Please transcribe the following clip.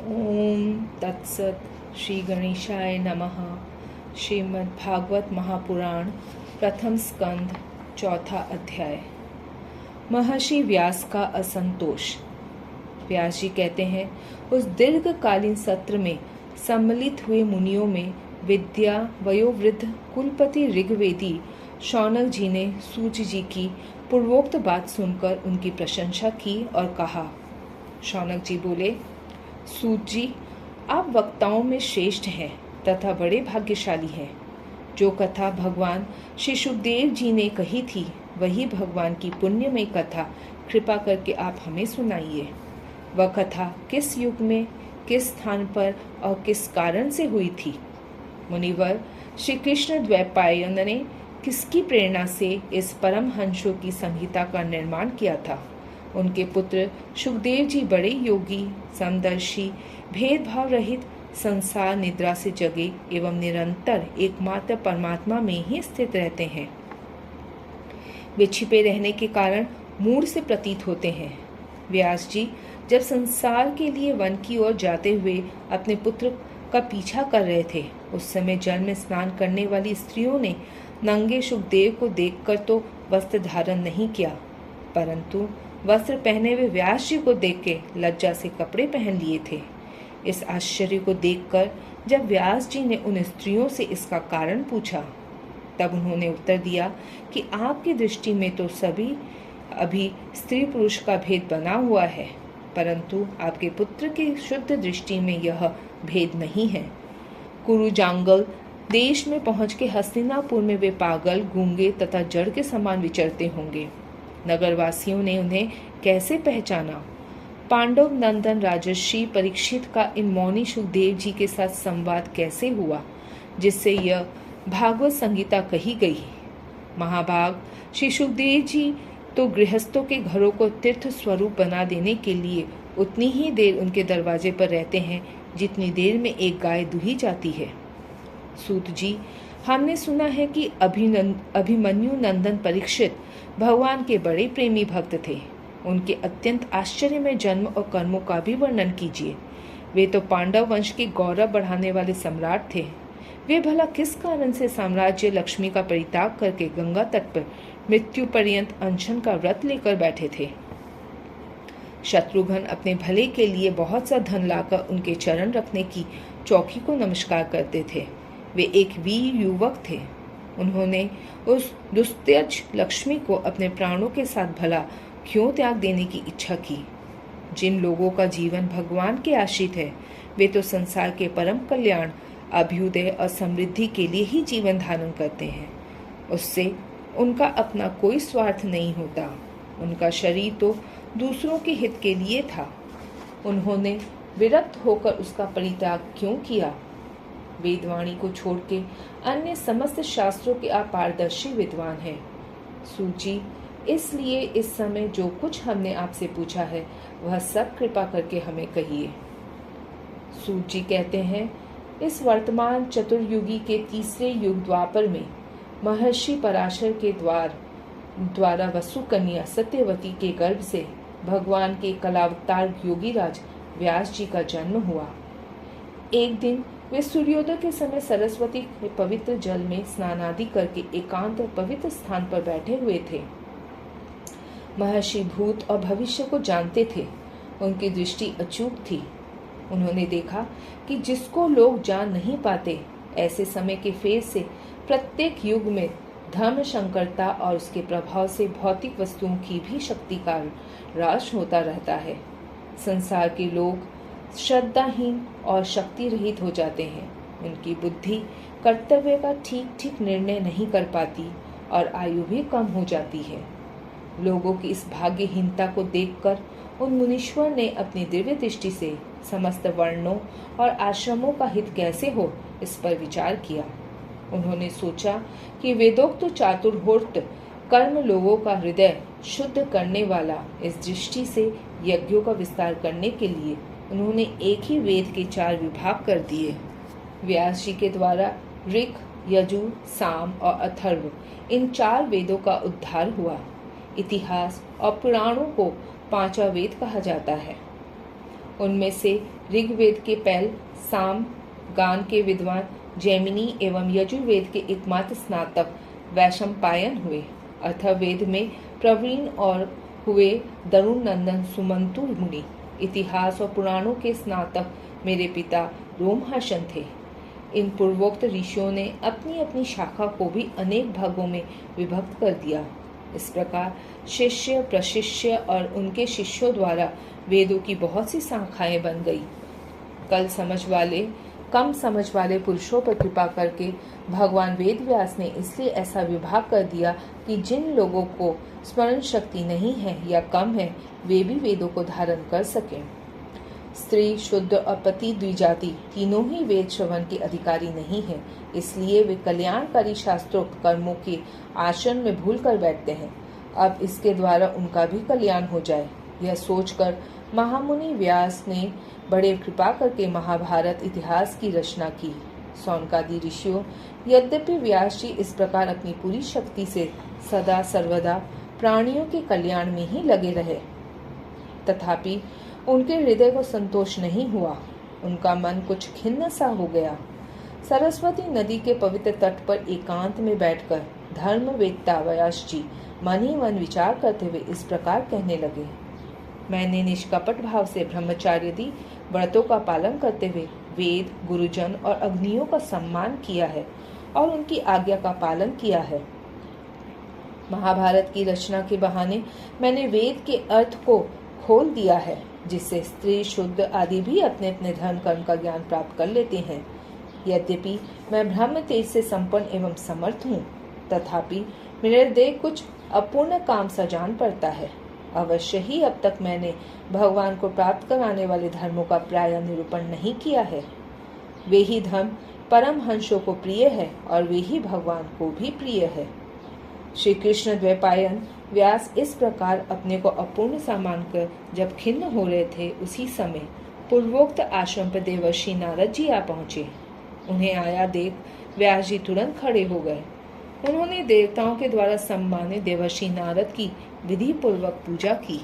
ओम तत्सत। श्री गणेशाय नमः। श्रीमद् भागवत महापुराण प्रथम स्कंद चौथा अध्याय। महर्षि व्यास का असंतोष। व्यास जी कहते हैं, उस दीर्घकालीन सत्र में सम्मिलित हुए मुनियों में विद्या वयोवृद्ध कुलपति ऋग्वेदी शौनक जी ने सूत जी की पूर्वोक्त बात सुनकर उनकी प्रशंसा की और कहा। शौनक जी बोले, सूत जी, आप वक्ताओं में श्रेष्ठ हैं तथा बड़े भाग्यशाली हैं। जो कथा भगवान श्री सुखदेव जी ने कही थी, वही भगवान की पुण्यमय कथा कृपा करके आप हमें सुनाइए। वह कथा किस युग में, किस स्थान पर और किस कारण से हुई थी? मुनिवर, श्री कृष्ण द्वैपायन ने किसकी प्रेरणा से इस परमहंसों की संहिता का निर्माण किया था? उनके पुत्र सुखदेव जी बड़े योगी, समदर्शी, भेदभाव रहित, संसार निद्रा से जगे एवं निरंतर एकमात्र परमात्मा में ही स्थित रहते हैं। वे छिपे रहने के कारण मूढ़ से प्रतीत होते हैं। व्यास जी जब संसार के लिए वन की ओर जाते हुए अपने पुत्र का पीछा कर रहे थे, उस समय जल में स्नान करने वाली स्त्रियों ने नंगे सुखदेव को देखकर तो वस्त्र धारण नहीं किया, परंतु वस्त्र पहने हुए व्यास जी को देख के लज्जा से कपड़े पहन लिए थे। इस आश्चर्य को देखकर जब व्यास जी ने उन स्त्रियों से इसका कारण पूछा, तब उन्होंने उत्तर दिया कि आपकी दृष्टि में तो सभी अभी स्त्री पुरुष का भेद बना हुआ है, परंतु आपके पुत्र की शुद्ध दृष्टि में यह भेद नहीं है। कुरु जांगल देश में पहुंच के हस्तिनापुर में वे पागल, गूंगे तथा जड़ के समान विचरते होंगे। नगरवासियों ने उन्हें कैसे पहचाना? पांडव नंदन राजर्षि परीक्षित का इन मौनी सुखदेव जी के साथ संवाद कैसे हुआ, जिससे यह भागवत संगीता कही गई? महाभाग, श्री सुखदेव जी तो गृहस्थों के घरों को तीर्थ स्वरूप बना देने के लिए उतनी ही देर उनके दरवाजे पर रहते हैं जितनी देर में एक गाय दुही जाती है। सूत जी, हमने सुना है कि अभिमन्यु नंदन परीक्षित भगवान के बड़े प्रेमी भक्त थे। उनके अत्यंत आश्चर्यमय जन्म और कर्मों का भी वर्णन कीजिए। वे तो पांडव वंश के गौरव बढ़ाने वाले सम्राट थे। वे भला किस कारण से साम्राज्य लक्ष्मी का परित्याग करके गंगा तट पर मृत्यु पर्यंत अनशन का व्रत लेकर बैठे थे? शत्रुघ्न अपने भले के लिए बहुत सा धन लाकर उनके चरण रखने की चौकी को नमस्कार करते थे। वे एक वीर युवक थे। उन्होंने उस दुस्त्यज लक्ष्मी को अपने प्राणों के साथ भला क्यों त्याग देने की इच्छा की? जिन लोगों का जीवन भगवान के आश्रित है, वे तो संसार के परम कल्याण, अभ्युदय और समृद्धि के लिए ही जीवन धारण करते हैं। उससे उनका अपना कोई स्वार्थ नहीं होता। उनका शरीर तो दूसरों के हित के लिए था। उन्होंने विरक्त होकर उसका परित्याग क्यों किया? वेदवाणी को छोड़ के अन्य समस्त शास्त्रों के आप पारदर्शी विद्वान हैं। सूची, इसलिए इस समय जो कुछ हमने आपसे पूछा है, वह सब कृपा करके हमें कहिए। सूत जी कहते हैं, इस वर्तमान चतुर्युगी के तीसरे युग द्वापर में महर्षि पराशर के द्वारा वसु कन्या सत्यवती के गर्भ से भगवान के कलावतार योगीराज व्यास जी का जन्म हुआ। एक दिन वे सूर्योदय के समय सरस्वती के पवित्र जल में स्नान आदि करके एकांत और पवित्र स्थान पर बैठे हुए थे। महर्षि भूत और भविष्य को जानते थे। उनकी दृष्टि अचूक थी। उन्होंने देखा कि जिसको लोग जान नहीं पाते, ऐसे समय के फेर से प्रत्येक युग में धर्म संकरता और उसके प्रभाव से भौतिक वस्तुओं की भी शक्ति का ह्रास होता रहता है। संसार के लोग श्रद्धाहीन और शक्ति रहित हो जाते हैं। उनकी बुद्धि कर्तव्य का ठीक ठीक निर्णय नहीं कर पाती और आयु भी कम हो जाती है। लोगों की इस भाग्यहीनता को देखकर उन मुनीश्वर ने अपनी दिव्य दृष्टि से समस्त वर्णों और आश्रमों का हित कैसे हो, इस पर विचार किया। उन्होंने सोचा कि वेदोक्त चातुर्होत्र कर्म लोगों का हृदय शुद्ध करने वाला, इस दृष्टि से यज्ञों का विस्तार करने के लिए उन्होंने एक ही वेद के 4 विभाग कर दिए। व्यास जी के द्वारा ऋक, यजु, साम और अथर्व, इन 4 वेदों का उद्धार हुआ। इतिहास और पुराणों को 5वां वेद कहा जाता है। उनमें से ऋग्वेद के पैल, साम गान के विद्वान जैमिनी एवं यजुर्वेद के एकमात्र स्नातक वैशंपायन हुए। अथर्ववेद में प्रवीण और हुए दरुण नंदन सुमंतु मुनि। इतिहास और पुराणों के स्नातक मेरे पिता रोमहर्षण थे। इन पूर्वोक्त ऋषियों ने अपनी अपनी शाखा को भी अनेक भागों में विभक्त कर दिया। इस प्रकार शिष्य, प्रशिष्य और उनके शिष्यों द्वारा वेदों की बहुत सी शाखाएं बन गई। कम समझ वाले पुरुषों पर कृपा करके भगवान वेद व्यास ने इसलिए ऐसा विभाग कर दिया कि जिन लोगों को स्मरण शक्ति नहीं है या कम है, वे भी वेदों को धारण कर सकें। स्त्री, शुद्ध और पति द्विजाति तीनों ही वेद श्रवण के अधिकारी नहीं है, इसलिए वे कल्याणकारी शास्त्रोक्त कर्मों के आचरण में भूल कर बैठते हैं। अब इसके द्वारा उनका भी कल्याण हो जाए, यह सोचकर महामुनि व्यास ने बड़े कृपा करके महाभारत इतिहास की रचना की। सौनकादि ऋषियों, यद्यपि व्यास जी इस प्रकार अपनी पूरी शक्ति से सदा सर्वदा प्राणियों के कल्याण में ही लगे रहे, तथापि उनके हृदय को संतोष नहीं हुआ। उनका मन कुछ खिन्न सा हो गया। सरस्वती नदी के पवित्र तट पर एकांत में बैठकर धर्मवेत्ता व्यास जी मन ही मन विचार करते हुए इस प्रकार कहने लगे। मैंने निष्कपट भाव से ब्रह्मचार्यादि व्रतों का पालन करते हुए वेद, गुरुजन और अग्नियों का सम्मान किया है और उनकी आज्ञा का पालन किया है। महाभारत की रचना के बहाने मैंने वेद के अर्थ को खोल दिया है, जिससे स्त्री, शुद्ध आदि भी अपने अपने धर्म कर्म का ज्ञान प्राप्त कर लेते हैं। यद्यपि मैं ब्रह्म तेज से संपन्न एवं समर्थ हूँ, तथापि मेरे हृदय कुछ अपूर्ण काम सा जान पड़ता है। अवश्य ही अब तक मैंने भगवान को प्राप्त कराने वाले धर्मों का प्राय निरूपण नहीं किया है। वे ही धर्म परमहंसों को प्रिय है और वे ही भगवान को भी प्रिय है। श्री कृष्ण द्वैपायन व्यास इस प्रकार अपने को अपूर्ण सा मानकर जब खिन्न हो रहे थे, उसी समय पूर्वोक्त आश्रम पर देवर्षि नारद जी आ पहुंचे। उन्हें आया देख व्यास जी तुरंत खड़े हो गए। उन्होंने देवताओं के द्वारा सम्मानित देवर्षि नारद की विधि पूर्वक पूजा की।